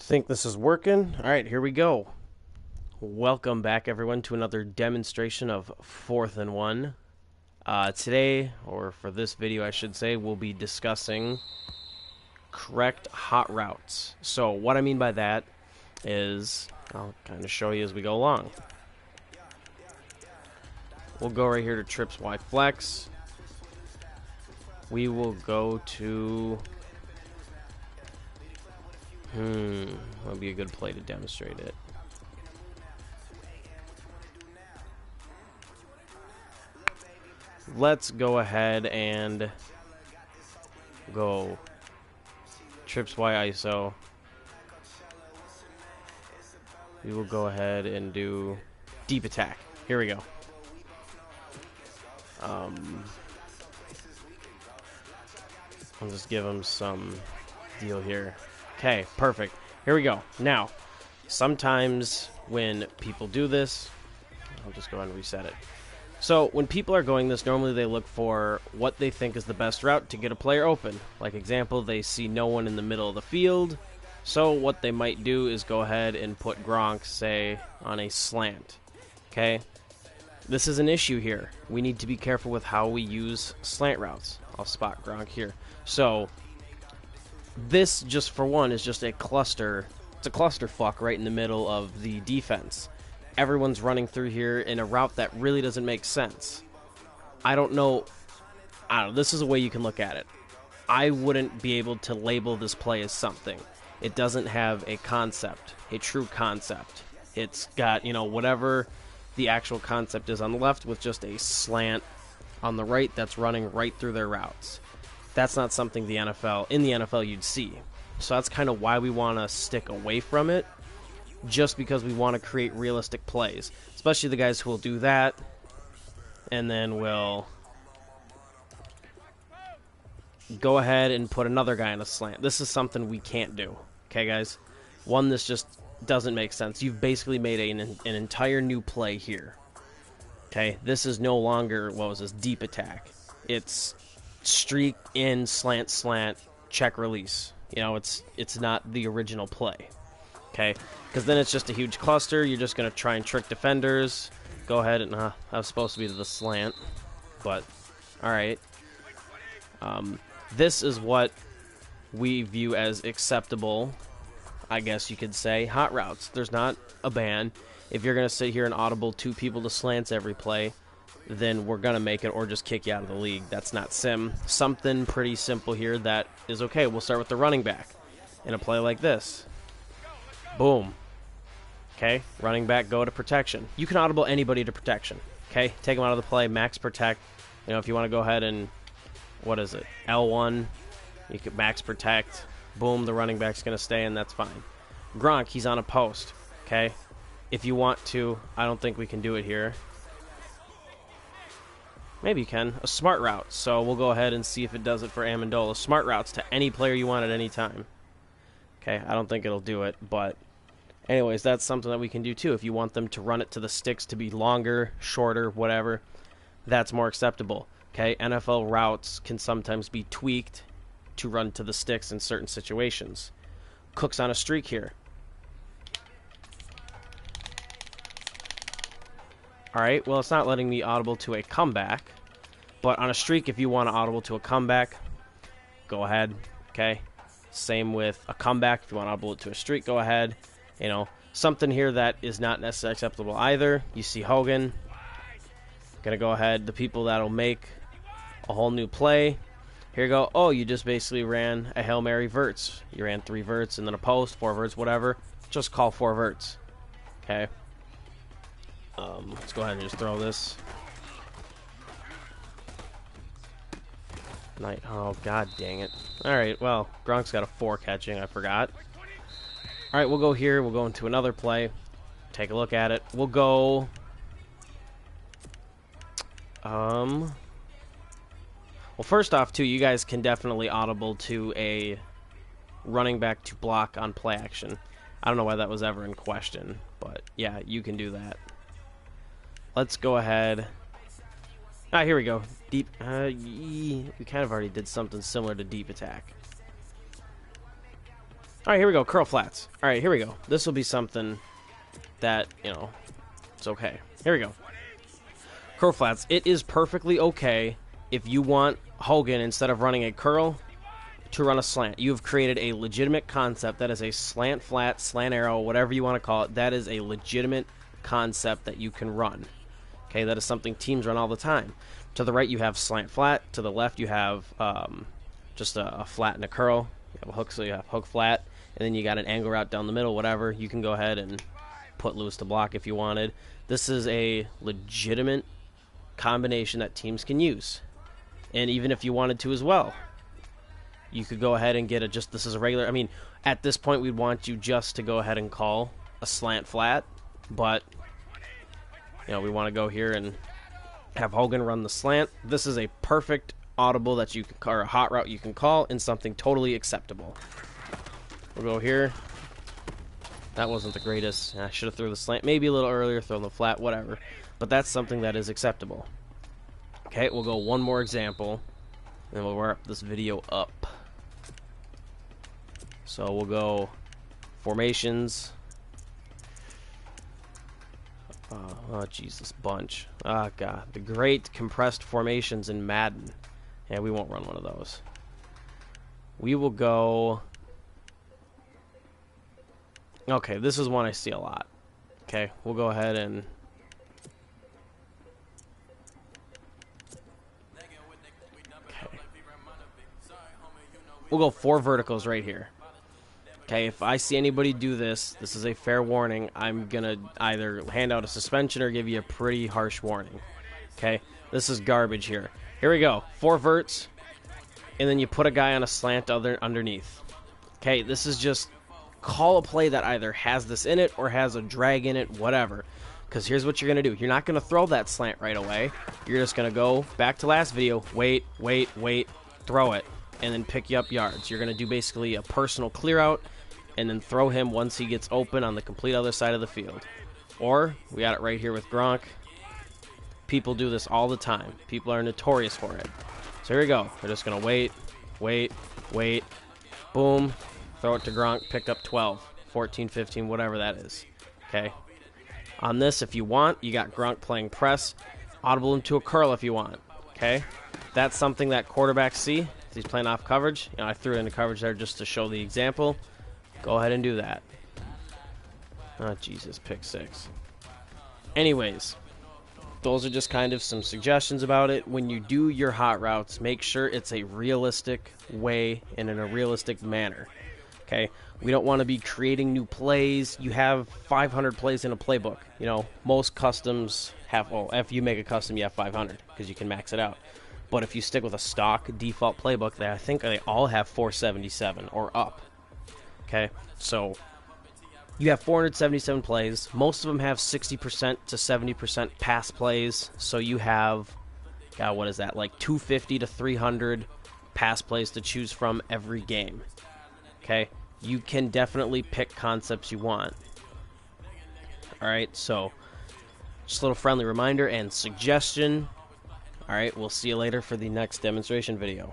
Think this is working? Alright, here we go. Welcome back, everyone, to another demonstration of 4th and 1. Today, or for this video I should say, we'll be discussing correct hot routes. So what I mean by that is, I'll kind of show you as we go along. We'll go right here to trips Y flex. We will go to... that'll be a good play to demonstrate it. Let's go ahead and go trips Y ISO. We will go ahead and do deep attack. Here we go. I'll just give him some deal here. Okay, perfect. Here we go. Now, sometimes when people do this, I'll just go ahead and reset it. So, when people are going this, normally they look for what they think is the best route to get a player open. Like example, they see no one in the middle of the field. So, what they might do is go ahead and put Gronk, say, on a slant. Okay? This is an issue here. We need to be careful with how we use slant routes. I'll spot Gronk here. So, this, just for one, is just a cluster. It's a clusterfuck right in the middle of the defense. Everyone's running through here in a route that really doesn't make sense. I don't know. This is a way you can look at it. I wouldn't be able to label this play as something. It doesn't have a concept, a true concept. It's got, whatever the actual concept is on the left with just a slant on the right that's running right through their routes. That's not something in the NFL you'd see. So that's kind of why we want to stick away from it, just because we want to create realistic plays, especially the guys who will do that and then will go ahead and put another guy in a slant. This is something we can't do. Okay, guys? One, this just doesn't make sense. You've basically made an entire new play here. Okay, this is no longer, what was this, deep attack. It's streak in, slant, check, release. It's not the original play. Okay, because then it's just a huge cluster. You're just going to try and trick defenders. Go ahead and, I was supposed to be to the slant, but, alright. This is what we view as acceptable, I guess you could say, hot routes. There's not a ban. If you're going to sit here and audible two people to slants every play, then we're going to make it or just kick you out of the league. That's not sim. Something pretty simple here that is okay. We'll start with the running back. In a play like this. Boom. Okay, running back, go to protection. You can audible anybody to protection. Okay, take them out of the play, max protect. If you want to go ahead and, what is it, L1, you can max protect. Boom, the running back's going to stay, and that's fine. Gronk, he's on a post. Okay, if you want to, I don't think we can do it here. Maybe you can. A smart route. So we'll go ahead and see if it does it for Amendola. Smart routes to any player you want at any time. Okay, I don't think it'll do it, but anyways, that's something that we can do too. If you want them to run it to the sticks to be longer, shorter, whatever, that's more acceptable. Okay, NFL routes can sometimes be tweaked to run to the sticks in certain situations. Cook's on a streak here. Alright, well, it's not letting me audible to a comeback. But on a streak, if you want to audible to a comeback, go ahead. Okay? Same with a comeback. If you want to audible it to a streak, go ahead. Something here that is not necessarily acceptable either. You see Hogan. Gonna go ahead. The people that'll make a whole new play. Here you go. Oh, you just basically ran a Hail Mary verts. You ran 3 verts and then a post, 4 verts, whatever. Just call 4 verts. Okay? Let's go ahead and just throw this. Oh, god dang it. Alright, well, Gronk's got a 4 catching, I forgot. Alright, we'll go here. We'll go into another play. Take a look at it. We'll go... Well, first off, too, you guys can definitely audible to a running back to block on play action. I don't know why that was ever in question, but yeah, you can do that. Let's go ahead. Here we go. Deep. We kind of already did something similar to deep attack. All right, here we go. Curl flats. All right, here we go. This will be something that, you know, it's okay. Here we go. Curl flats. It is perfectly okay if you want Hogan, instead of running a curl, to run a slant. You have created a legitimate concept that is a slant flat, slant arrow, whatever you want to call it. That is a legitimate concept that you can run. Okay, that is something teams run all the time. To the right, you have slant flat. To the left, you have just a flat and a curl. You have a hook, so you have hook flat. And then you got an angle route down the middle, whatever. You can go ahead and put loose to block if you wanted. This is a legitimate combination that teams can use. And even if you wanted to as well, you could go ahead and get this is a regular. I mean, at this point, we'd want you just to go ahead and call a slant flat. But, you know, we want to go here and have Hogan run the slant. This is a perfect audible that you can, or a hot route you can call, and something totally acceptable. We'll go here. That wasn't the greatest. I should have thrown the slant maybe a little earlier, thrown the flat, whatever. But that's something that is acceptable. Okay, we'll go one more example, and then we'll wrap this video up. So we'll go formations. Oh, Jesus, bunch. Oh, God. The great compressed formations in Madden. Yeah, we won't run one of those. We will go... Okay, this is one I see a lot. Okay, we'll go ahead and... Okay. We'll go 4 verticals right here. Okay, if I see anybody do this, this is a fair warning. I'm going to either hand out a suspension or give you a pretty harsh warning. Okay, this is garbage here. Here we go. 4 verts, and then you put a guy on a slant underneath. Okay, this is just... Call a play that either has this in it or has a drag in it, whatever. Because here's what you're going to do. You're not going to throw that slant right away. You're just going to go back to last video, wait, throw it, and then pick you up yards. You're going to do basically a personal clear out and then throw him once he gets open on the complete other side of the field. Or, we got it right here with Gronk. People do this all the time. People are notorious for it. So here we go. We're just going to wait, boom. Throw it to Gronk, pick up 12, 14, 15, whatever that is. Okay. On this, if you want, you got Gronk playing press. Audible him to a curl if you want. Okay. That's something that quarterbacks see. If he's playing off coverage. You know, I threw it into coverage there just to show the example. Go ahead and do that. Oh, Jesus, pick 6. Anyways, those are just kind of some suggestions about it. When you do your hot routes, make sure it's a realistic way and in a realistic manner. Okay, we don't want to be creating new plays. You have 500 plays in a playbook. You know, most customs have, well, if you make a custom, you have 500 because you can max it out. But if you stick with a stock default playbook, I think they all have 477 or up. Okay, so you have 477 plays. Most of them have 60% to 70% pass plays. So you have, God, what is that, like 250 to 300 pass plays to choose from every game. Okay, you can definitely pick concepts you want. Alright, so just a little friendly reminder and suggestion. Alright, we'll see you later for the next demonstration video.